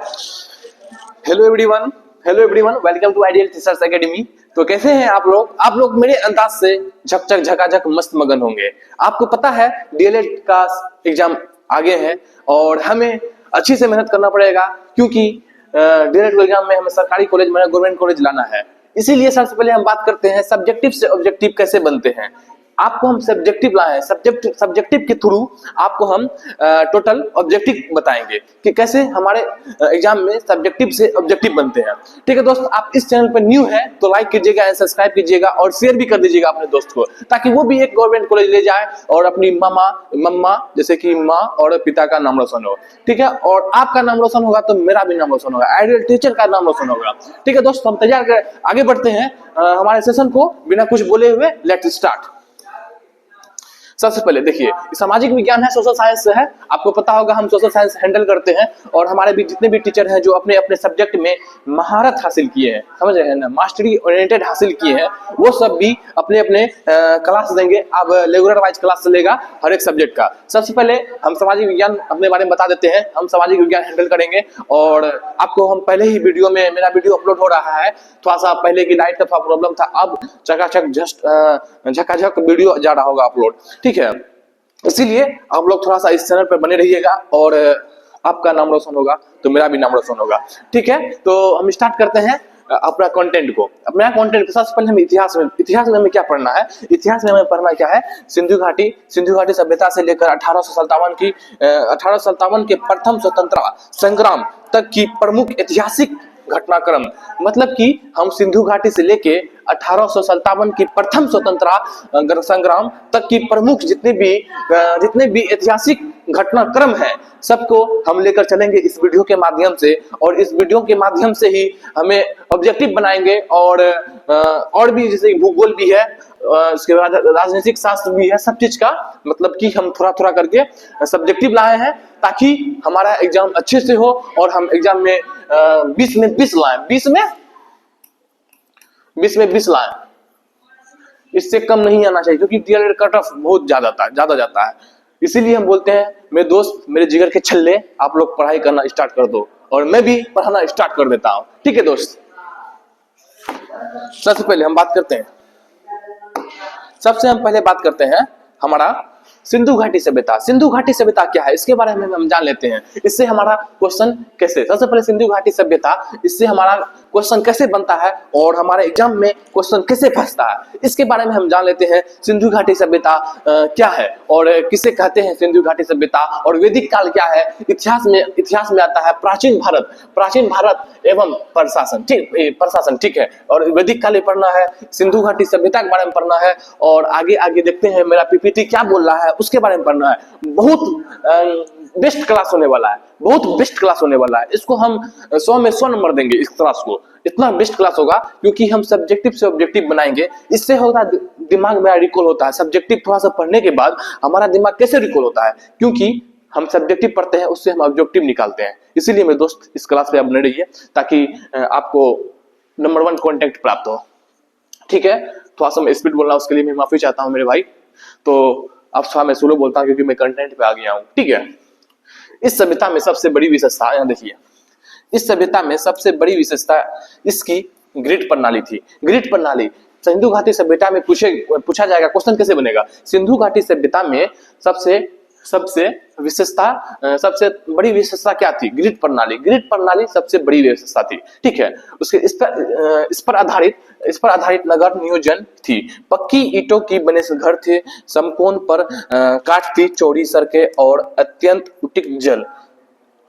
Hello everyone, welcome to ideal teachers academy. तो कैसे हैं आप लोग मेरे अंदाज से झकझक झकाझक मस्त मगन होंगे। आपको पता है डीएलएड का एग्जाम आगे है और हमें अच्छी से मेहनत करना पड़ेगा, क्योंकि डीएलएड के एग्जाम में हमें सरकारी कॉलेज में गवर्नमेंट कॉलेज लाना है। इसीलिए सबसे पहले हम बात करते हैं सब्जेक्टिव से ऑब्जेक्टिव कैसे बनते हैं। आपको हम सब्जेक्टिव लाए हैं, सब्जेक्टिव के थ्रू आपको हम टोटल ऑब्जेक्टिव बताएंगे कि कैसे हमारे एग्जाम में सब्जेक्टिव से ऑब्जेक्टिव बनते हैं। ठीक है दोस्त, आप इस चैनल पर न्यू है तो लाइक कीजिएगा, सब्सक्राइब कीजिएगा और शेयर भी कर दीजिएगा अपने दोस्त को, ताकि वो भी एक गवर्नमेंट कॉलेज ले जाए और अपनी मम्मा जैसे कि माँ और पिता का नाम रोशन हो। ठीक है, और आपका नाम रोशन होगा तो मेरा भी नाम रोशन होगा, आइडियल टीचर का नाम रोशन होगा। ठीक है दोस्त, हम तैयार कर आगे बढ़ते हैं हमारे सेशन को बिना कुछ बोले हुए। Let's start. सबसे पहले देखिए, सामाजिक विज्ञान है, सोशल साइंस है। आपको पता होगा हम सोशल साइंस हैंडल करते हैं और हमारे भी जितने भी टीचर हैं जो अपने अपने सब्जेक्ट में महारत हासिल किए हैं, समझ रहे हैं ना, मास्टरी ओरिएंटेड हासिल किए हैं, वो सब भी अपने अपने क्लास देंगे। अब रेगुलर वाइज क्लास चलेगा हर एक सब्जेक्ट का। सबसे पहले हम सामाजिक विज्ञान अपने बारे में बता देते हैं। हम सामाजिक विज्ञान हैंडल करेंगे और आपको हम पहले ही वीडियो में, मेरा वीडियो अपलोड हो रहा है, थोड़ा सा पहले की लाइट का थोड़ा प्रॉब्लम था, अब चकाचक झकाझक वीडियो जा रहा होगा अपलोड। ठीक है, इसीलिए आप लोग थोड़ा सा इस चैनल पर बने रहिएगा और आपका नाम रोशन होगा तो मेरा भी नाम रोशन होगा। ठीक है, तो हम स्टार्ट करते हैं अपना कंटेंट को। अपना कंटेंट को सबसे पहले हम इतिहास में हमें क्या पढ़ना है। इतिहास में हमें पढ़ना क्या है, सिंधु घाटी सभ्यता से लेकर 1857 के प्रथम स्वतंत्रता संग्राम तक की प्रमुख ऐतिहासिक घटनाक्रम। मतलब कि हम सिंधु घाटी से लेके 1857 की प्रथम स्वतंत्रता संग्राम तक की प्रमुख जितने भी ऐतिहासिक घटनाक्रम है, सबको हम लेकर चलेंगे इस वीडियो के माध्यम से। और इस वीडियो के माध्यम से ही हमें ऑब्जेक्टिव बनाएंगे और भी, जैसे भूगोल भी है, उसके बाद राजनीतिक शास्त्र भी है, सब चीज का मतलब कि हम थोड़ा थोड़ा करके सब्जेक्टिव लाए हैं, ताकि हमारा एग्जाम अच्छे से हो और हम एग्जाम में 20 में 20 लाएं, 20 में 20 लाएं। इससे कम नहीं आना चाहिए, क्योंकि डीएलएड कट ऑफ बहुत ज्यादा जाता है। इसीलिए हम बोलते हैं मेरे दोस्त, मेरे जिगर के छल्ले, आप लोग पढ़ाई करना स्टार्ट कर दो और मैं भी पढ़ाना स्टार्ट कर देता हूं। ठीक है दोस्त, सबसे पहले हम बात करते हैं हमारा सिंधु घाटी सभ्यता। सिंधु घाटी सभ्यता क्या है, इसके बारे में हम जान लेते हैं। इससे हमारा क्वेश्चन कैसे, सबसे पहले सिंधु घाटी सभ्यता, इससे हमारा क्वेश्चन कैसे बनता है और हमारे एग्जाम में क्वेश्चन कैसे फंसता है, इसके बारे में हम जान लेते हैं। सिंधु घाटी सभ्यता क्या है और किसे कहते हैं सिंधु घाटी सभ्यता, और वैदिक काल क्या है। इतिहास में आता है प्राचीन भारत एवं प्रशासन। ठीक है, और वैदिक काल पढ़ना है, सिंधु घाटी सभ्यता के बारे में पढ़ना है, और आगे देखते हैं मेरा पीपीटी क्या बोल रहा है उसके बारे में पढ़ना है। बहुत बेस्ट क्लास होने वाला है, इसको हम 100 में 100 नंबर देंगे इस क्लास को। इतना बेस्ट क्लास होगा क्योंकि हम सब्जेक्टिव से ऑब्जेक्टिव बनाएंगे। इससे होगा दिमाग में रिकॉल होता है। सब्जेक्टिव थोड़ा सा पढ़ने के बाद हमारा दिमाग कैसे रिकॉल होता है, क्योंकि हम सब्जेक्टिव पढ़ते हैं, उससे हम ऑब्जेक्टिव निकालते हैं। इसीलिए मेरे दोस्त इस क्लास पे आप बने रहिए, ताकि आपको नंबर 1 कॉन्टेक्ट प्राप्त हो। ठीक है, थोड़ा सा मैं स्पीड बोल रहा हूँ, उसके लिए मैं माफी चाहता हूँ मेरे भाई। तो अब थोड़ा मैं स्लो बोलता हूँ क्योंकि मैं कंटेंट पे आ गया हूँ। ठीक है, इस सभ्यता में सबसे बड़ी विशेषता, यहाँ देखिए, इस सभ्यता में सबसे बड़ी विशेषता इसकी ग्रिड प्रणाली थी। ग्रिड प्रणाली सिंधु घाटी सभ्यता में पूछा जाएगा, क्वेश्चन कैसे बनेगा। सिंधु घाटी सभ्यता में सबसे बड़ी विशेषता क्या थी, ग्रिड प्रणाली सबसे बड़ी विशेषता थी। ठीक है, उसके इस पर आधारित नगर नियोजन थी। पक्की ईंटों की बने घर थे, समकोण पर काठ थी, चौड़ी सड़कें और अत्यंत उच्च जल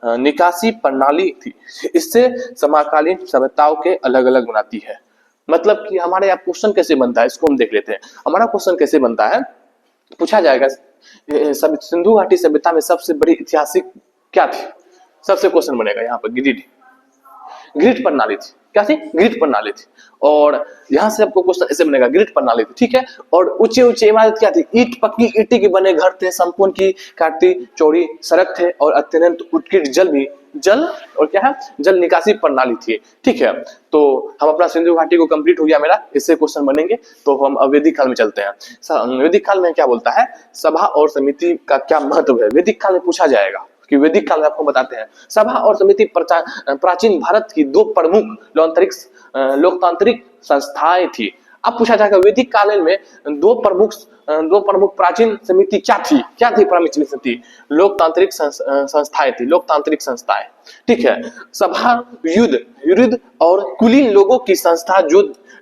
निकासी प्रणाली थी। इससे समकालीन सभ्यताओं के अलग अलग बनाती है। मतलब कि हमारे यहाँ क्वेश्चन कैसे बनता है, इसको हम देख लेते हैं। हमारा क्वेश्चन कैसे बनता है, पूछा जाएगा सिंधु घाटी सभ्यता में सबसे बड़ी ऐतिहासिक क्या थी। सबसे क्वेश्चन बनेगा यहाँ पर ग्रिड प्रणाली थी। क्या थी, ग्रिड प्रणाली थी। और यहाँ से आपको क्वेश्चन ऐसे बनेगा, ग्रिड प्रणाली थी। ठीक है, और ऊंचे इमारत क्या थी, पक्की ईंट के बने घर थे, संपूर्ण की काटती चौड़ी सड़क थे और अत्यंत उत्कृष्ट जल और क्या है, जल निकासी प्रणाली थी। ठीक है, तो हम अपना सिंधु घाटी को कंप्लीट हो गया मेरा, इससे क्वेश्चन बनेंगे। तो हम अब वैदिक काल में चलते हैं। वैदिक काल में क्या बोलता है, सभा और समिति का क्या महत्व है, वैदिक काल में पूछा जाएगा। कि वैदिक काल में आपको बताते हैं सभा और समिति प्राचीन भारत की दो प्रमुख लोकतांत्रिक संस्थाएं थी। अब पूछा जाएगा वैदिक काल में दो प्रमुख प्राचीन समिति क्या थी प्राचीन समिति? लोकतांत्रिक संस्थाएं थी, लोकतांत्रिक संस्थाएं। ठीक है, सभा युद्ध और कुलीन लोगों की संस्था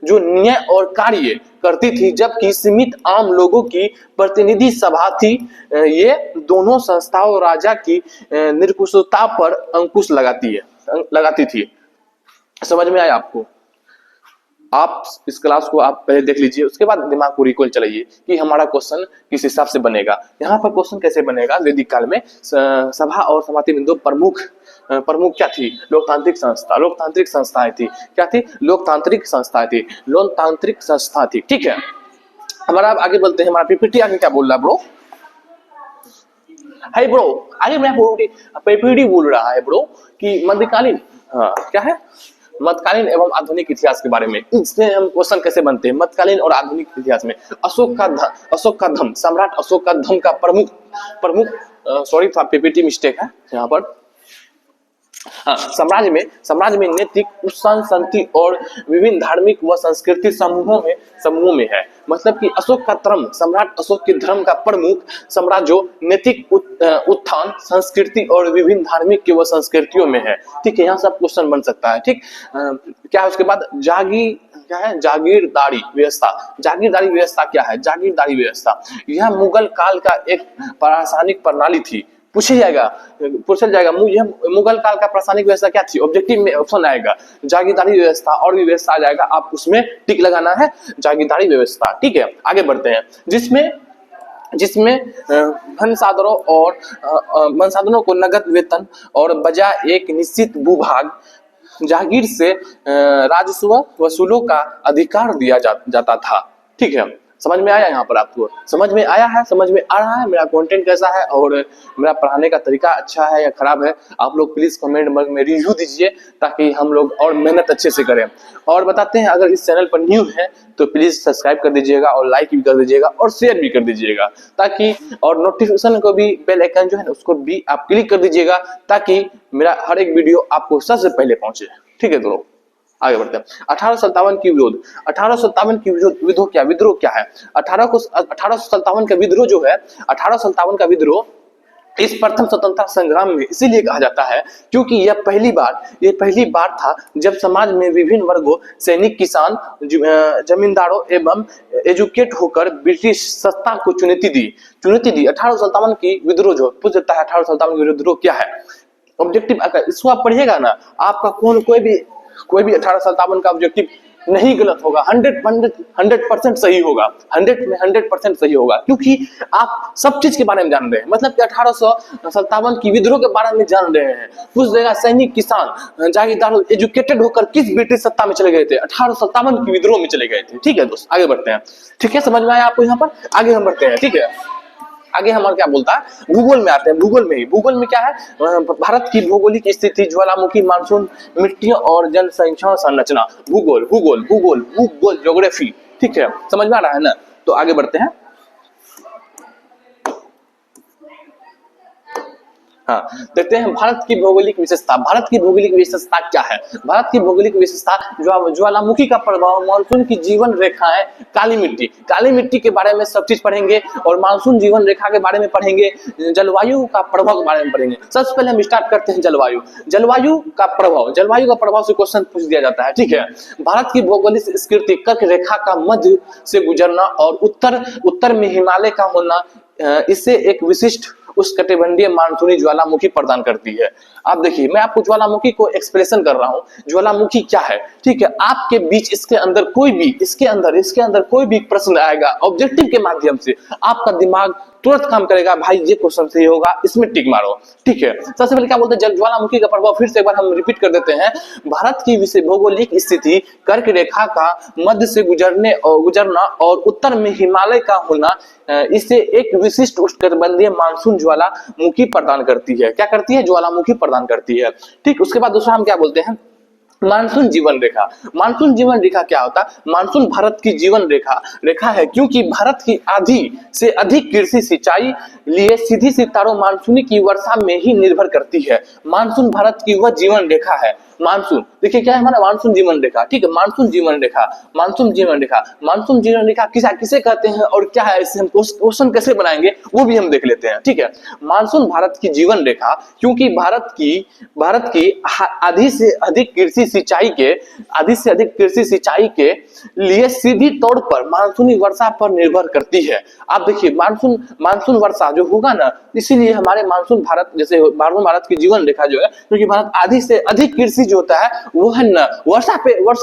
जो न्याय और कार्य करती थी, जबकि सीमित आम लोगों की प्रतिनिधि सभा थी। ये दोनों संस्थाओं राजा की निरंकुशता पर अंकुश लगाती थी। समझ में आया आपको? आप इस क्लास को आप पहले देख लीजिए, उसके बाद दिमाग को रिकॉल चलाइए कि हमारा क्वेश्चन किस हिसाब से बनेगा। यहाँ पर क्वेश्चन कैसे बनेगा? वैदिक काल में सभा और समिति में दो प्रमुख क्या थी? लोकतांत्रिक संस्थाएं थी। क्या थी? लोकतांत्रिक संस्था थी। ठीक है, हमारा आगे बोलते हैं। हमारा पीपीटी आगे क्या बोल रहा है ब्रो? हाय ब्रो, आगे मैं पीपीटी बोल रहा है ब्रो कि मध्यकालीन, हाँ क्या है, मध्यकालीन एवं आधुनिक इतिहास के बारे में। इसमें हम क्वेश्चन कैसे बनते हैं मध्यकालीन और आधुनिक इतिहास में? सम्राट अशोक का धर्म का प्रमुख सॉरी था, पीपीटी मिस्टेक है यहाँ पर। हाँ, साम्राज्य में नैतिक उत्थान शांति और विभिन्न धार्मिक व सांस्कृतिक समूहों में है। मतलब कि अशोक का धर्म, सम्राट अशोक के धर्म का प्रमुख साम्राज्य नैतिक उत्थान संस्कृति और विभिन्न धार्मिक व संस्कृतियों में है। ठीक है, यहाँ से क्वेश्चन बन सकता है। ठीक, क्या है उसके बाद? जागीरदारी व्यवस्था। जागीरदारी व्यवस्था क्या है? जागीरदारी व्यवस्था यह मुगल काल का एक प्रशासनिक प्रणाली थी। पूछा जाएगा मुगल काल का प्रशासनिक व्यवस्था क्या थी? ऑब्जेक्टिव में ऑप्शन आएगा जागीरदारी व्यवस्था, और भी व्यवस्था आ जाएगा, आप उसमें टिक लगाना है जागीरदारी व्यवस्था। ठीक है, आगे बढ़ते हैं। जिसमें धन साधनों को नगद वेतन और बजाय एक निश्चित भूभाग जागीर से राजस्व वसूलों का अधिकार दिया जाता था। ठीक है, समझ में आया? यहाँ पर आपको समझ में आया है? समझ में आ रहा है मेरा कंटेंट कैसा है और मेरा पढ़ाने का तरीका अच्छा है या खराब है? आप लोग प्लीज कमेंट में रिव्यू दीजिए ताकि हम लोग और मेहनत अच्छे से करें। और बताते हैं, अगर इस चैनल पर न्यू है तो प्लीज सब्सक्राइब कर दीजिएगा और लाइक भी कर दीजिएगा और शेयर भी कर दीजिएगा, ताकि और नोटिफिकेशन को भी, बेल आइकन जो है ना उसको भी आप क्लिक कर दीजिएगा ताकि मेरा हर एक वीडियो आपको सबसे पहले पहुंचे। ठीक है दोस्तों, आगे बढ़ते हैं। 1857 की विरोध। 1857 की विद्रोह क्या है? 1857 का विद्रोह जो है, 1857 का विद्रोह इस प्रथम स्वतंत्रता संग्राम में इसीलिए कहा जाता है क्योंकि यह पहली बार था जब समाज में विभिन्न वर्गों, सैनिक, किसान, जमींदारों एवं एजुकेट होकर ब्रिटिश सत्ता को चुनौती दी। 1857 की विद्रोह जो पूछ देता है, 1857 की विद्रोह क्या है? ऑब्जेक्टिव इसको आप पढ़िएगा ना, आपका कोई भी 1857 का ऑब्जेक्टिव नहीं गलत होगा, 100% सही होगा, 100 में 100% सही होगा, क्योंकि आप सब चीज के बारे में जान रहे हैं। मतलब कि 1857 की विद्रोह के बारे में जान रहे हैं। पूछ देगा सैनिक, किसान, जागीरदार एजुकेटेड होकर किस ब्रिटिश सत्ता में चले गए थे? 1857 की विद्रोह में चले गए थे। ठीक है दोस्त, आगे बढ़ते हैं। ठीक है, समझ में आया आपको? यहाँ पर आगे हम बढ़ते हैं। ठीक है, आगे हमारा क्या बोलता है? भूगोल में आते हैं। भूगोल में क्या है? भारत की भौगोलिक स्थिति, ज्वालामुखी, मानसून, मिट्टी और जनसंख्या संरचना। भूगोल ज्योग्राफी। ठीक है, समझ में आ रहा है ना? तो आगे बढ़ते हैं। हाँ, देखते हैं भारत की भौगोलिक विशेषता। भारत की भौगोलिक विशेषता क्या है? भारत की भौगोलिक विशेषता ज्वालामुखी का प्रभाव, मानसून की जीवन रेखाएं, काली मिट्टी के बारे में सब चीज पढ़ेंगे और मानसून जीवन रेखा के बारे में पढ़ेंगे, जलवायु का प्रभाव के बारे में पढ़ेंगे। सबसे पहले हम स्टार्ट करते हैं जलवायु का प्रभाव से क्वेश्चन पूछ दिया जाता है। ठीक है, भारत की भौगोलिक स्थिति कर्क रेखा का मध्य से गुजरना और उत्तर में हिमालय का होना इससे एक विशिष्ट उष्णकटिबंधीय मानसूनी ज्वालामुखी प्रदान करती है। आप देखिए, मैं आपको ज्वालामुखी को एक्सप्रेशन कर रहा हूं, ज्वालामुखी क्या है। ठीक है, आपके बीच इसके अंदर कोई भी प्रश्न आएगा ऑब्जेक्टिव के माध्यम से, आपका दिमाग तुरंत काम करेगा, भाई ये क्वेश्चन सही होगा, इसमें टिक मारो। ठीक है, सबसे पहले क्या बोलते हैं? ज्वालामुखी का प्रभाव फिर से एक बार हम रिपीट कर देते हैं। भारत की भौगोलिक स्थिति कर्क रेखा का मध्य से गुजरना और उत्तर में हिमालय का होना इससे एक विशिष्ट उष्णकटिबंधीय मानसून ज्वालामुखी प्रदान करती है। क्या करती है? ज्वालामुखी प्रदान करती है। ठीक, उसके बाद दूसरा हम क्या बोलते हैं? मानसून जीवन रेखा। मानसून जीवन रेखा क्या होता है? मानसून भारत की जीवन रेखा रेखा है, क्योंकि भारत की आधी से अधिक कृषि सिंचाई लिए सीधी सितारों मानसूनी की वर्षा में ही निर्भर करती है। मानसून भारत की वह जीवन रेखा है। मानसून देखिए क्या है हमारा मानसून जीवन रेखा, ठीक है। मानसून जीवन रेखा, मानसून जीवन रेखा, मानसून जीवन रेखा किसे कहते हैं और क्या है, इससे हम क्वेश्चन कैसे बनाएंगे वो भी हम देख लेते हैं, ठीक है। मानसून भारत की जीवन रेखा, क्योंकि भारत की आधी से अधिक कृषि सिंचाई के लिए सीधी तौर पर मानसूनी वर्षा पर निर्भर करती है। आप देखिए मानसून वर्षा जो होगा ना, इसीलिए हमारे मानसून भारत की जीवन रेखा जो है, क्योंकि भारत आधी से अधिक कृषि जो होता है वो है ना वर्षा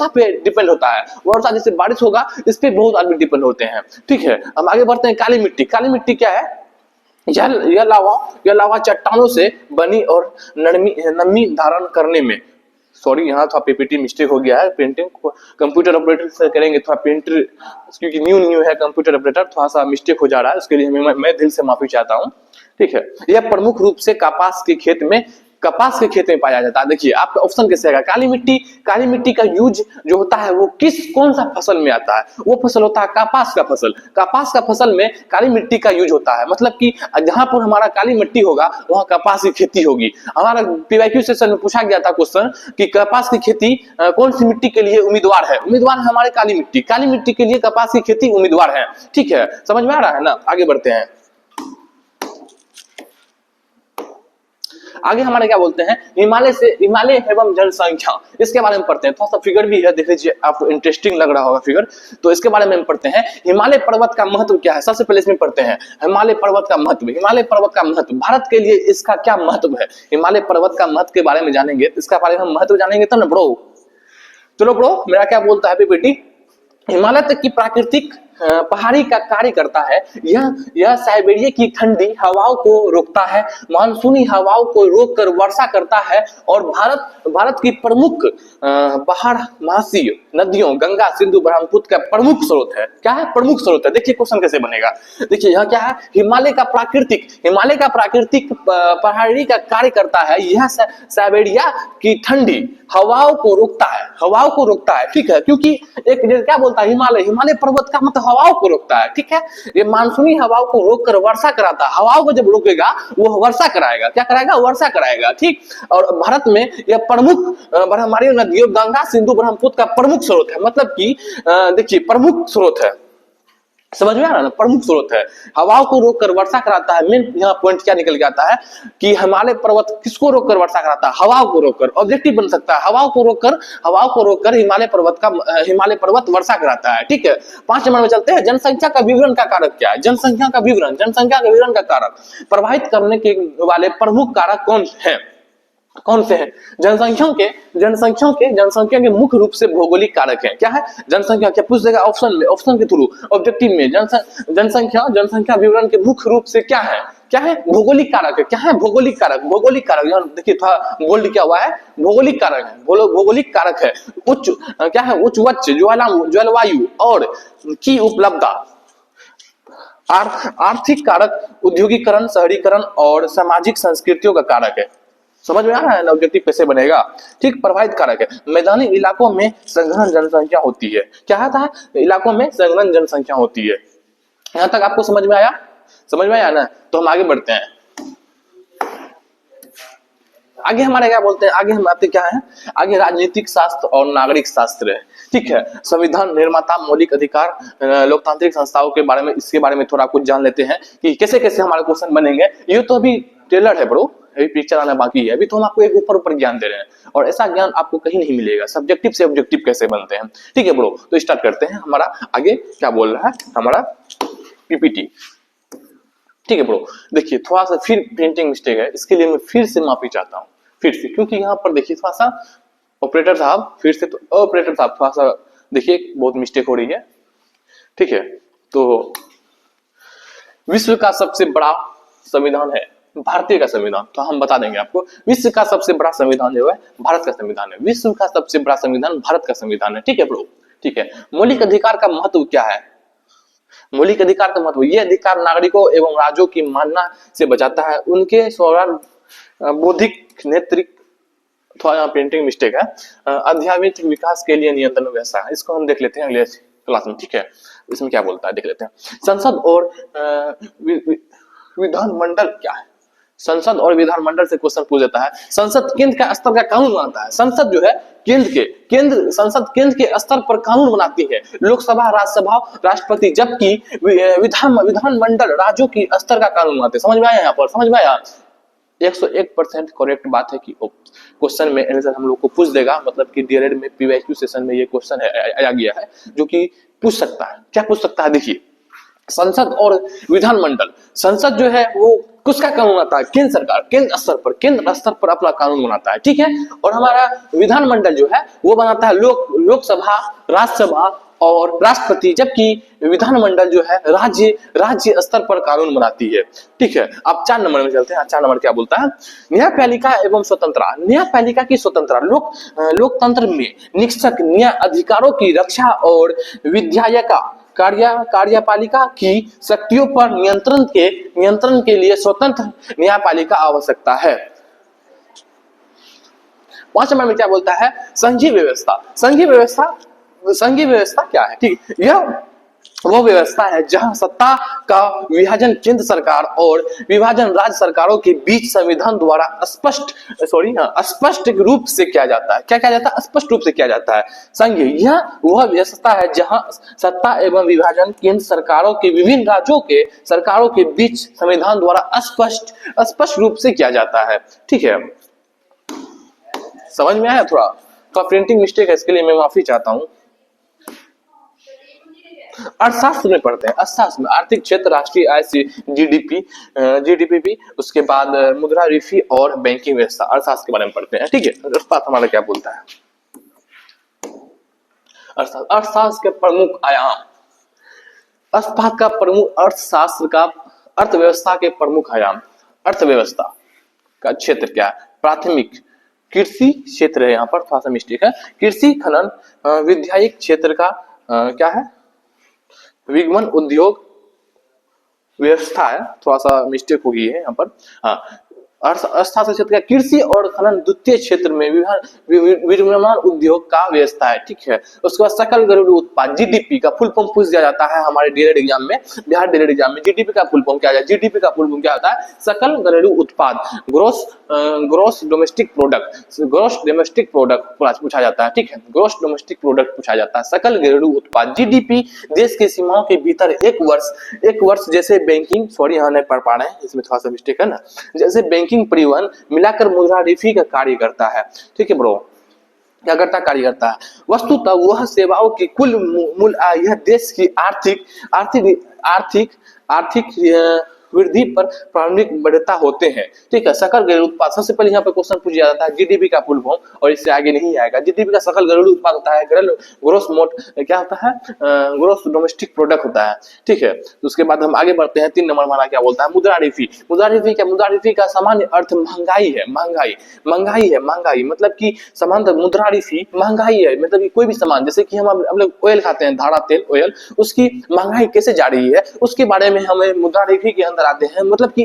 पे डिपेंड होता है। वर्षा जैसे बारिश होगा इस पे बहुत आदमी डिपेंड होते हैं, ठीक है। हम आगे बढ़ते हैं। काली मिट्टी। काली मिट्टी क्या है? यह लावा चट्टानों से बनी और नमी धारण करने में, सॉरी यहाँ थोड़ा पीपीटी मिस्टेक हो गया है, प्रिंटिंग कंप्यूटर ऑपरेटर से करेंगे थोड़ा प्रिंटर, क्योंकि न्यू है कंप्यूटर ऑपरेटर, थोड़ा सा मिस्टेक हो जा रहा है, उसके लिए मैं दिल से माफी चाहता हूँ, ठीक है। यह प्रमुख रूप से कपास के खेत में पाया जाता है। देखिए आपका ऑप्शन कैसे आएगा? काली मिट्टी का यूज जो होता है वो कौन सा फसल में आता है? वो फसल होता है कपास का फसल। कपास का फसल में काली मिट्टी का यूज होता है, मतलब कि जहां पर हमारा काली मिट्टी होगा वहां कपास की खेती होगी। हमारा पीवाईक्यू सेशन में पूछा गया था क्वेश्चन कि कपास की खेती कौन सी मिट्टी के लिए उम्मीदवार है? उम्मीदवार है हमारे काली मिट्टी के लिए कपास की खेती उम्मीदवार है, ठीक है। समझ में आ रहा है ना? आगे बढ़ते हैं। आगे हमारे क्या बोलते हैं? हिमालय एवं जनसंख्या, इसके बारे में पढ़ते हैं। थोड़ा सा फिगर भी है, देख लीजिए, आपको इंटरेस्टिंग लग रहा होगा फिगर, तो इसके बारे में हम पढ़ते हैं। हिमालय पर्वत का महत्व क्या है? सबसे पहले इसमें पढ़ते हैं हिमालय पर्वत का महत्व भारत के लिए इसका क्या महत्व है। हिमालय पर्वत का महत्व के बारे में जानेंगे, इसका बारे में हम महत्व जानेंगे तब ना ब्रो। चलो ब्रो, मेरा क्या बोलता है बेटी? हिमालय तक की प्राकृतिक पहाड़ी का कार्य करता है। यह साइबेरिया की ठंडी हवाओं को रोकता है, मानसूनी हवाओं को रोककर वर्षा करता है, और भारत की प्रमुख बारहमासी नदियों गंगा, सिंधु, ब्रह्मपुत्र का प्रमुख स्रोत है। क्या है? प्रमुख स्रोत है। देखिए क्वेश्चन कैसे बनेगा। देखिए यहाँ क्या है? हिमालय का प्राकृतिक पहाड़ी का कार्य करता है। यह साइबेरिया की ठंडी हवाओं को रोकता है, ठीक है। क्योंकि एक क्या बोलता है हिमालय पर्वत का मतलब हवाओं को रोकता है, ठीक है। ये मानसूनी हवाओं को रोककर वर्षा कराता है। हवाओं को जब रोकेगा वो वर्षा कराएगा। क्या कराएगा? वर्षा कराएगा, ठीक। और भारत में यह प्रमुख ब्रह्मपुत्र नदियों गंगा, सिंधु, ब्रह्मपुत्र का प्रमुख स्रोत है। मतलब कि देखिए प्रमुख स्रोत है, समझ में आ रहा है ना? प्रमुख स्रोत है, हवाओं को रोककर वर्षा कराता है। मेन यहाँ पॉइंट क्या निकल के आता है कि हिमालय पर्वत किसको रोककर वर्षा कराता है? हवाओं को रोककर। ऑब्जेक्टिव बन सकता है, हवाओं को रोककर हिमालय पर्वत वर्षा कराता है, ठीक है। 5 नंबर में चलते हैं। जनसंख्या का विवरण का कारक क्या है? जनसंख्या का विवरण का कारक प्रभावित करने के वाले प्रमुख कारक कौन से हैं? जनसंख्या के मुख्य रूप से भौगोलिक कारक हैं। क्या है? जनसंख्या क्या पूछ देगा ऑप्शन के थ्रू ऑब्जेक्टिव में। जनसंख्या विवरण के मुख्य रूप से क्या है? भौगोलिक कारक है। क्या है? भौगोलिक कारक यहाँ देखिए थोड़ा बोल्ड क्या हुआ है, भौगोलिक कारक है। भौगोलिक कारक है। उच्च जलवायु और की उपलब्धता। आर्थिक कारक औद्योगिकरण, शहरीकरण और सामाजिक संस्कृतियों का कारक है। समझ में आ रहा है ना? ऑब्जेक्टिव कैसे बनेगा, ठीक। प्रभावित कारक है। मैदानी इलाकों में संघन जनसंख्या होती है। क्या था? इलाकों में संघन जनसंख्या होती है। यहां तक आपको समझ में आया ना? तो हम आगे बढ़ते हैं। आगे हमारे क्या बोलते हैं? आगे हम आते क्या है? आगे राजनीतिक शास्त्र और नागरिक शास्त्र है, ठीक है। संविधान निर्माता, मौलिक अधिकार, लोकतांत्रिक संस्थाओं के बारे में, इसके बारे में थोड़ा कुछ जान लेते हैं कि कैसे कैसे हमारे क्वेश्चन बनेंगे। ये तो अभी टेलर है ब्रो, अभी पिक्चर आना बाकी है। अभी तो हम आपको एक ऊपर ज्ञान दे रहे हैं, और ऐसा ज्ञान आपको कहीं नहीं मिलेगा। सब्जेक्टिव से ऑब्जेक्टिव कैसे बनते हैं, ठीक है ब्रो। तो स्टार्ट करते हैं। हमारा आगे क्या बोल रहा है हमारा पीपीटी, ठीक है ब्रो। देखिए थोड़ा सा फिर प्रिंटिंग मिस्टेक है, इसके लिए मैं फिर से माफी चाहता हूँ, फिर से, क्योंकि यहाँ पर देखिए थोड़ा सा ऑपरेटर साहब, फिर से तो ऑपरेटर साहब थोड़ा सा देखिए बहुत मिस्टेक हो रही है, ठीक है। तो विश्व का सबसे बड़ा संविधान है भारतीय का संविधान, तो हम बता देंगे आपको। विश्व का सबसे बड़ा संविधान जो है भारत का संविधान है। विश्व का सबसे बड़ा संविधान भारत का संविधान है, ठीक है ब्रो, ठीक है। मौलिक अधिकार का महत्व क्या है? मौलिक अधिकार का महत्व, यह अधिकार नागरिकों एवं राज्यों की मानना से बचाता है, उनके स्वर्ण बौद्धिक थोड़ा यहाँ प्रिंटिंग मिस्टेक है। आध्यात्मिक विकास के लिए नियंत्रण व्यवस्था है, इसको हम देख लेते हैं अगले क्लास में, ठीक है। इसमें क्या बोलता है देख लेते हैं। संसद और विधानमंडल क्या है? संसद और विधानमंडल से क्वेश्चन पूछ देता है। संसद केंद्र का स्तर का कानून बनाता है। संसद जो है संसद केंद्र के स्तर पर कानून बनाती है। लोकसभा, राज्यसभा, राष्ट्रपति, जबकि विधानमंडल राज्यों की स्तर का कानून बनाते हैं। समझ में आया? यहाँ पर समझ में आया? 101% करेक्ट बात है कि क्वेश्चन में आंसर हम लोग को पूछ देगा, मतलब कि डीएलएड में पीवाईक्यू सेशन में ये क्वेश्चन आया गया है जो कि पूछ सकता है। क्या पूछ सकता है? देखिए, संसद और विधानमंडल, संसद जो है वो किसका कानून बनाता है? केंद्र सरकार, केंद्र स्तर पर अपना कानून बनाता है, ठीक है। और हमारा विधानमंडल जो है वो बनाता है लोकसभा, राज्यसभा और राष्ट्रपति, जबकि विधानमंडल जो है राज्य स्तर पर कानून बनाती है, ठीक है। अब 4 नंबर में चलते हैं। 4 नंबर क्या बोलता है? न्यायपालिका एवं स्वतंत्रता। न्यायपालिका की स्वतंत्रता, लोकतंत्र में निष्पक्ष न्याय अधिकारों की रक्षा और विधायिका कार्यपालिका की शक्तियों पर नियंत्रण के लिए स्वतंत्र न्यायपालिका आवश्यकता है। 5 नंबर में क्या बोलता है? संघीय व्यवस्था। संघीय व्यवस्था क्या है? ठीक, यह वो व्यवस्था है जहां सत्ता का विभाजन केंद्र सरकार और विभाजन राज्य सरकारों के बीच संविधान द्वारा स्पष्ट रूप से किया जाता है। क्या किया जाता है? स्पष्ट रूप से किया जाता है। संघीय, यह वह व्यवस्था है जहां सत्ता एवं विभाजन केंद्र सरकारों के विभिन्न राज्यों के सरकारों के बीच संविधान द्वारा स्पष्ट रूप से किया जाता है, ठीक है। समझ में आया? थोड़ा प्रिंटिंग मिस्टेक है, इसके लिए मैं माफी चाहता हूं। अर्थशास्त्र में पढ़ते हैं। अर्थशास्त्र में आर्थिक क्षेत्र, राष्ट्रीय आय से जीडीपी, उसके बाद मुद्रास्फीति और बैंकिंग व्यवस्था, अर्थशास्त्र के बारे में पढ़ते हैं, ठीक है। अर्थशास्त्र हमारा क्या बोलता है? अर्थशास्त्र के प्रमुख आयाम, अर्थशास्त्र का अर्थव्यवस्था के प्रमुख आयाम। अर्थव्यवस्था का क्षेत्र क्या है? प्राथमिक कृषि क्षेत्र है, यहाँ पर थोड़ा सा मिस्टेक है। कृषि, खनन, विधायिक क्षेत्र का क्या है? विगमन, उद्योग व्यवस्था है, थोड़ा सा मिस्टेक हो गई है यहाँ पर। हाँ, अर्थशास्त्र क्षेत्र का कृषि और खनन द्वितीय क्षेत्र में विनिर्माण उद्योग का व्यवस्था है, ठीक है। उसके बाद सकल घरेलू उत्पाद, जीडीपी का फुल फॉर्म पूछ दिया जाता है हमारे डीएलएड एग्जाम में, बिहार डीएलएड एग्जाम में। जीडीपी का फुल फॉर्म क्या है? जीडीपी का फुल फॉर्म क्या होता है? सकल घरेलू उत्पाद, ग्रोस डोमेस्टिक प्रोडक्ट पूछा जाता है, ठीक है। ग्रोस डोमेस्टिक प्रोडक्ट पूछा जाता है, सकल घरेलू उत्पाद। जीडीपी देश की सीमाओं के भीतर एक वर्ष जैसे बैंकिंग, सॉरी यहाँ नहीं पढ़ पा रहे हैं, इसमें थोड़ा सा मिस्टेक है ना, जैसे बैंकिंग, परिवहन मिलाकर मुद्रास्फीति का कार्य करता है, ठीक है ब्रो। क्या करता? कार्य करता है। वस्तुतः वह सेवाओं की कुल मूल्य आय, यह देश की आर्थिक वृद्धि पर प्रारंभिक बढ़ता होते हैं, ठीक है। सकल घरेलू उत्पाद, सबसे पहले यहाँ पे क्वेश्चन पूछा जाता है जीडीपी का फुल फॉर्म, और इससे आगे नहीं आएगा। जीडीपी का सकल घरेलू उत्पाद होता है, ग्रोस डोमेस्टिक प्रोडक्ट होता है, ठीक है। तो उसके बाद हम आगे बढ़ते हैं। 3 नंबर हमारा क्या बोलता है? मुद्रास्फीति का सामान्य अर्थ महंगाई है। महंगाई मतलब कि सामान्य मुद्रास्फीति महंगाई है, मतलब कि कोई भी सामान, जैसे कि हम लोग ऑयल खाते हैं, धारा तेल ऑयल, उसकी महंगाई कैसे जा रही है उसके बारे में हमें मुद्रास्फीति के अंदर आते हैं, मतलब कि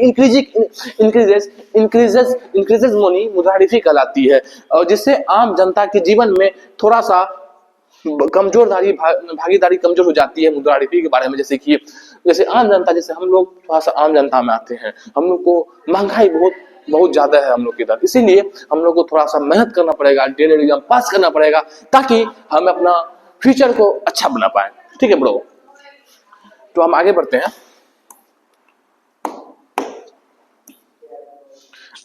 इंक्रीजेस मनी मुद्रास्फीति कहलाती है, और जिससे आम जनता के जीवन में थोड़ा सा भागीदारी कमजोर हो जाती है मुद्रास्फीति के बारे में। जैसे आम जनता, जैसे हम लोग थोड़ा सा आम जनता में आते हैं, हम लोग को महंगाई बहुत ज्यादा है हम लोग की तरफ, इसीलिए हम लोग को थोड़ा सा मेहनत करना पड़ेगा, डीएलएड एग्जाम पास करना पड़ेगा, ताकि हम अपना फ्यूचर को अच्छा बना पाए, ठीक है ब्रो। तो हम आगे बढ़ते हैं।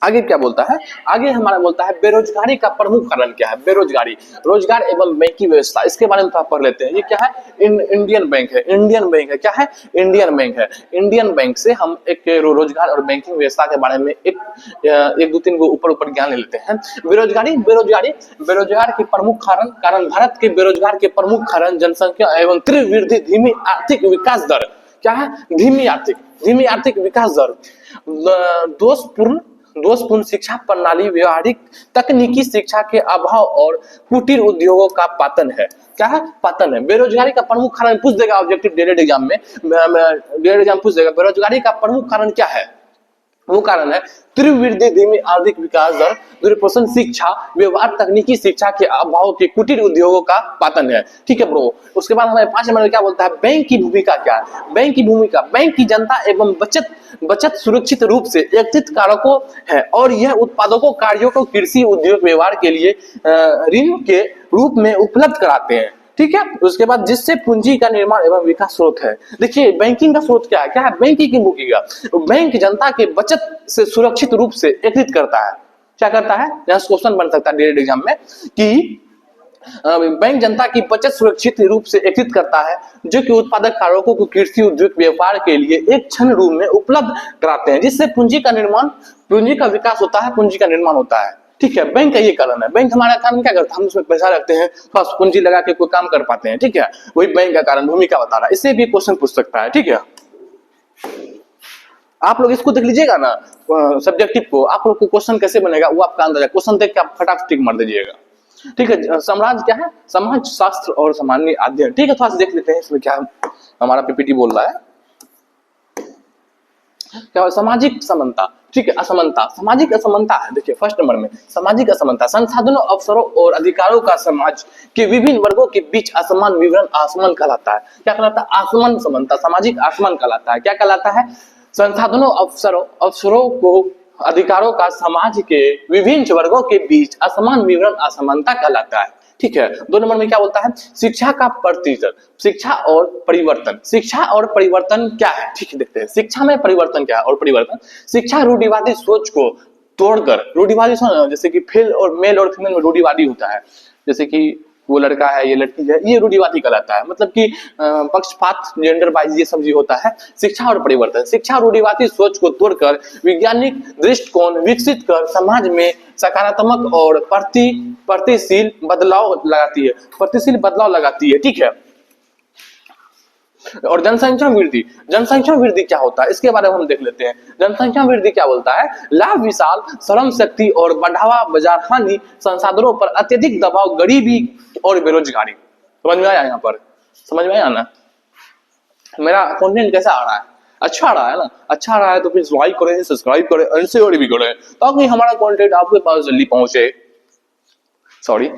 आगे क्या बोलता है? आगे हमारा बोलता है बेरोजगारी का प्रमुख कारण क्या है? बेरोजगारी, रोजगार एवं बैंकिंग व्यवस्था, इसके बारे में थोड़ा पढ़ लेते हैं। ये क्या है? इंडियन बैंक है। क्या है? इंडियन बैंक है। इंडियन बैंक से हम एक रोजगार और बैंकिंग व्यवस्था के बारे में एक 2-3 को ऊपर ज्ञान ले लेते हैं। बेरोजगार के प्रमुख कारण भारत के बेरोजगार के प्रमुख कारण जनसंख्या एवं तीव्र वृद्धि, धीमी आर्थिक विकास दर। क्या है? धीमी आर्थिक विकास दर, दोषपूर्ण शिक्षा प्रणाली, व्यवहारिक तकनीकी शिक्षा के अभाव और कुटीर उद्योगों का पतन है। क्या है? पतन है। बेरोजगारी का प्रमुख कारण पूछ देगा ऑब्जेक्टिव डीएलएड एग्जाम में, पूछ देगा बेरोजगारी का प्रमुख कारण क्या है? वो कारण है तीव्र वृद्धि, धीमी आर्थिक विकास दर, दूरपोषण शिक्षा, व्यवहार, तकनीकी शिक्षा के अभाव के कुटीर उद्योगों का पतन है। ठीक है ब्रो। उसके बाद हमारे 5 नंबर में क्या बोलता है, बैंक की भूमिका क्या है। बैंक की भूमिका, बैंक की जनता एवं बचत सुरक्षित रूप से एकत्रित कारकों है और यह उत्पादकों कार्यों को कृषि उद्योग व्यवहार के लिए ऋण के रूप में उपलब्ध कराते हैं। ठीक है। उसके बाद जिससे पूंजी का निर्माण एवं विकास स्रोत है। देखिए बैंकिंग का स्रोत क्या है, क्या है बैंकिंग की भूमिका। बैंक जनता के बचत से सुरक्षित रूप से एकत्रित करता है। क्या करता है, यहाँ क्वेश्चन बन सकता है डीएलएड एग्जाम में कि बैंक जनता की बचत सुरक्षित रूप से एकत्रित करता है जो कि उत्पादक कारकों को कृषि उद्योग व्यापार के लिए एक क्षण रूप में उपलब्ध कराते हैं, जिससे पूंजी का विकास होता है, पूंजी का निर्माण होता है। ठीक है। बैंक का ये कारण है। बैंक हमारा काम क्या करता है, हम उसमें पैसा रखते हैं, थोड़ा पूंजी लगा के कोई काम कर पाते हैं। ठीक है। वही बैंक का कारण, भूमिका बता रहा है। इससे भी क्वेश्चन पूछ सकता है। ठीक है। आप लोग इसको देख लीजिएगा ना सब्जेक्टिव को, आप लोग को क्वेश्चन कैसे बनेगा वो आपका अंदाजा, क्वेश्चन देख के आप फटाफट टिक मार दीजिएगा। ठीक है। साम्राज्य क्या है, समाज शास्त्र और सामान्य अध्ययन। ठीक है। थोड़ा सा देख लेते हैं इसमें क्या हमारा पीपीटी बोल रहा है। क्या सामाजिक असमानता। ठीक है। असमानता, सामाजिक असमानता है। देखिए फर्स्ट नंबर में सामाजिक असमानता, संसाधनों, अवसरों और अधिकारों का समाज के विभिन्न वर्गों के बीच असमान विवरण आसमान कहलाता है। क्या कहलाता है, आसमान समानता, सामाजिक आसमान कहलाता है। क्या कहलाता है, संसाधनों, अवसरों को अधिकारों का समाज के विभिन्न वर्गों के बीच असमान विवरण असमानता कहलाता है। ठीक है। 2 नंबर में क्या बोलता है, शिक्षा का प्रतिशत, शिक्षा और परिवर्तन। शिक्षा और परिवर्तन क्या है, ठीक है देखते हैं। शिक्षा में परिवर्तन क्या है और परिवर्तन, शिक्षा रूढ़िवादी सोच को तोड़कर, रूढ़िवादी सोच जैसे कि मेल और फीमेल में रूढ़िवादी होता है, जैसे कि वो लड़का है ये लड़की है, ये रूढ़िवादी कहलाता है। मतलब कि पक्षपात, जेंडर वाइज ये सब भी होता है। शिक्षा और परिवर्तन, शिक्षा रूढ़िवादी सोच को तोड़कर वैज्ञानिक दृष्टिकोण विकसित कर समाज में सकारात्मक और प्रगतिशील बदलाव लगाती है। ठीक है। और जनसंख्या वृद्धि, जनसंख्या वृद्धि क्या होता है इसके बारे में हम देख लेते हैं। जनसंख्या वृद्धि क्या बोलता है, लाभ विशाल श्रम शक्ति और बढ़ावा, बाजार हानि, संसाधनों पर अत्यधिक दबाव, गरीबी और बेरोजगारी। समझ में आया, यहाँ पर समझ में आया ना। मेरा कंटेंट कैसा आ रहा है, अच्छा आ रहा है ना। अच्छा आ रहा है तो प्लीज लाइक करें, सब्सक्राइब करें, ऐसे और भी करें ताकि हमारा कंटेंट आपके पास जल्दी पहुंचे। सॉरी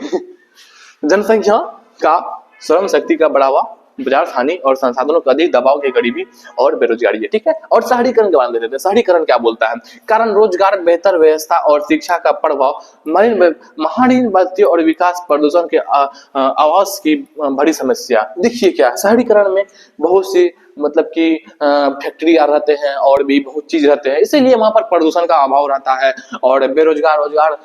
जनसंख्या का, श्रम शक्ति का बढ़ावा, बाजार हानि और संसाधनों का अधिक दबाव की गरीबी और बेरोजगारी है। ठीक है। और शहरीकरण के बारे में देते हैं। शहरीकरण क्या बोलता है, कारण रोजगार, बेहतर व्यवस्था और शिक्षा का प्रभाव, महान बढ़ती और विकास, प्रदूषण के आवास की बड़ी समस्या। देखिए क्या शहरीकरण में बहुत सी मतलब कि फैक्ट्री रहते हैं और भी बहुत चीज रहते हैं, इसीलिए वहां पर प्रदूषण का अभाव रहता है और बेरोजगार, रोजगार,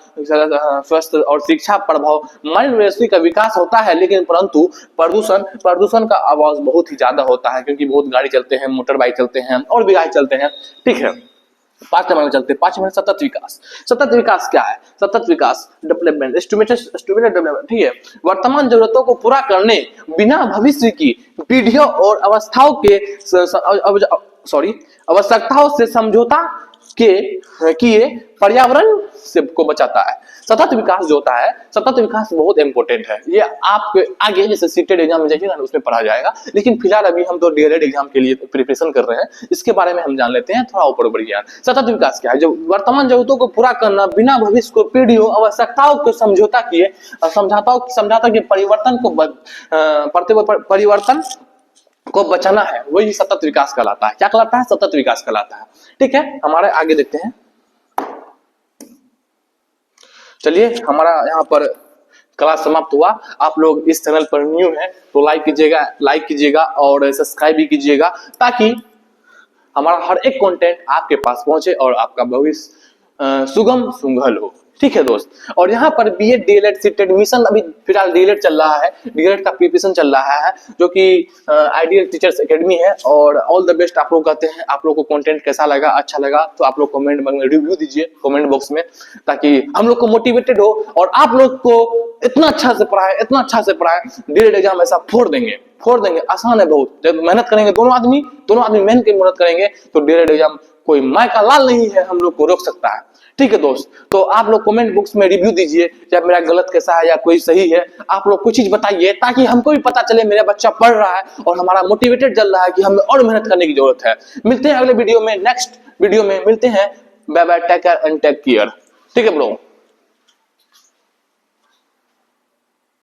स्वस्थ और शिक्षा प्रभाव, मानव व्यवस्था का विकास होता है, लेकिन परंतु प्रदूषण का आवाज बहुत ही ज्यादा होता है क्योंकि बहुत गाड़ी चलते हैं, मोटर बाइक चलते हैं और भी गाड़ी चलते हैं। ठीक है। 5 नंबर में चलते हैं। 5 नंबर सतत विकास। सतत विकास क्या है, सतत विकास डेवलपमेंट, एस्टिमेटेड डेवलपमेंट। ठीक है। वर्तमान जरूरतों को पूरा करने बिना भविष्य की पीढ़ियों और आवश्यकताओं से समझौता किए पर्यावरण से को बचाता है। सतत विकास जो होता है, सतत विकास बहुत इंपॉर्टेंट है। ये आपके आगे जैसे सीटेड एग्जाम में जाइएगा ना उसमें पढ़ा जाएगा, लेकिन फिलहाल अभी हम तो डीएलएड एग्जाम के लिए प्रिपरेशन कर रहे हैं, इसके बारे में हम जान लेते हैं थोड़ा ऊपर ऊपर ज्ञान। सतत विकास क्या है, जो वर्तमान जरूरतों को पूरा करना बिना भविष्य को पीढ़ियों आवश्यकताओं को समझौता किए, समझौता के परिवर्तन को बचाना है, वही सतत विकास कहलाता है। क्या कहलाता है, सतत विकास कहलाता है। ठीक है। हमारे आगे देखते हैं। चलिए हमारा यहाँ पर क्लास समाप्त हुआ। आप लोग इस चैनल पर न्यू हैं तो लाइक कीजिएगा और सब्सक्राइब भी कीजिएगा ताकि हमारा हर एक कंटेंट आपके पास पहुंचे और आपका भविष्य सुगम सुंगल हो। ठीक है दोस्त। और यहाँ पर बीएड डीएलएड सीट एडमिशन अभी फिलहाल डीएलएड चल रहा है, डीएलएड का प्रिपरेशन चल रहा है जो कि आइडियल टीचर्स एकेडमी है। और ऑल द बेस्ट आप लोग कहते हैं। आप लोग को कंटेंट कैसा लगा, अच्छा लगा तो आप लोग कमेंट में रिव्यू दीजिए कमेंट बॉक्स में, ताकि हम लोग को मोटिवेटेड हो और आप लोग को इतना अच्छा से पढ़ाए डीएलएड एग्जाम ऐसा फोड़ देंगे। आसान है बहुत, जब मेहनत करेंगे दोनों आदमी मेहनत की मेहनत करेंगे तो डीएलएड एग्जाम कोई माय का लाल नहीं है, हम लोग को रोक सकता है। ठीक है दोस्त। तो आप लोग कमेंट बॉक्स में रिव्यू दीजिए, चाहे मेरा गलत कैसा है या कोई सही है, आप लोग कुछ चीज बताइए ताकि हमको भी पता चले मेरा बच्चा पढ़ रहा है और हमारा मोटिवेटेड चल रहा है कि हमें और मेहनत करने की जरूरत है। मिलते हैं अगले वीडियो में, नेक्स्ट वीडियो में मिलते हैं। Bye bye, take care and take care. ठीक है ब्रो।